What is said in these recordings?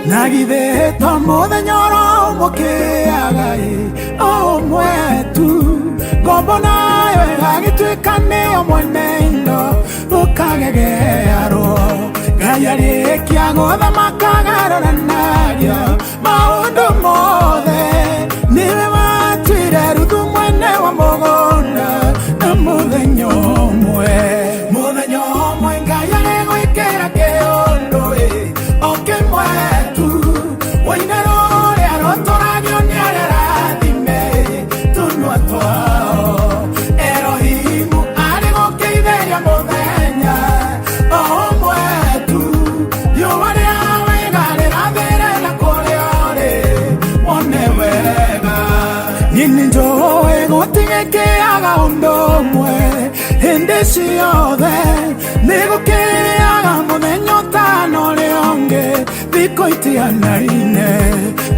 Nagithe to muthenya mukiaga omwe tu ngombo nayo igagituika niyo mwene indo ukagegearwo Ngai arikia guthamaka agaroranagia maundu mothe niwe watuire ruthu mwene wa mugunda na muthenya umwe Ngai arigwikira kiundu okimwe Ninjoe gutigekeaga undu umwe hindi ciothe nigukiaga muthenya utano uria ungi thikũ itianaine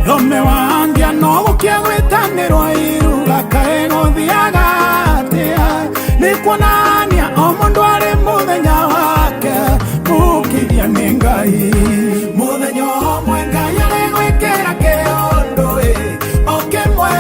rome wangia no gukia gwitanirwo iruga kaĩ guthiaga atia nikuonania o mundu ari muthenya wake mukiria ni Ngai muthenya umwe Ngai arigwikira kiundu okimwe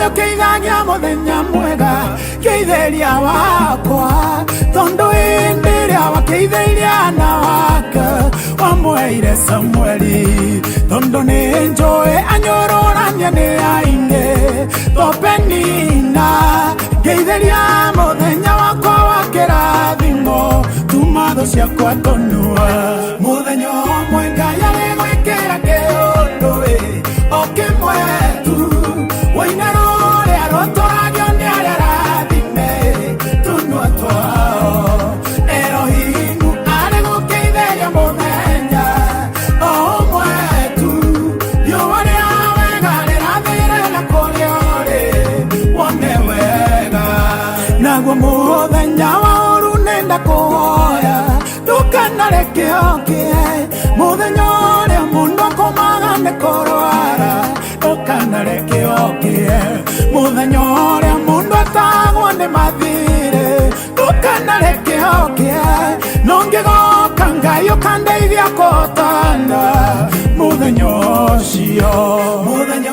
Ukiithagia muthenya mwega kiitheria wakwa tondu hindi iria wakiitheirie ana wake wamweire Samueli tondu ni njui anyururania ni aingi topenina kiitheria muthenya wakwa wa kirathimo tuma tho ciakwa tonua muthenya umwe Ngai arigwikira kiundu okimwe tu muthenya wa uru nenda kuhoya ndukanareke okie muthenya uria mundu akomaga ni kurwara ndukanareke okie muthenya uria mundu atagwo ni mathire ndukanareke okie nongigoka Ngai ukandeithia kutana muthenya ucio muthenya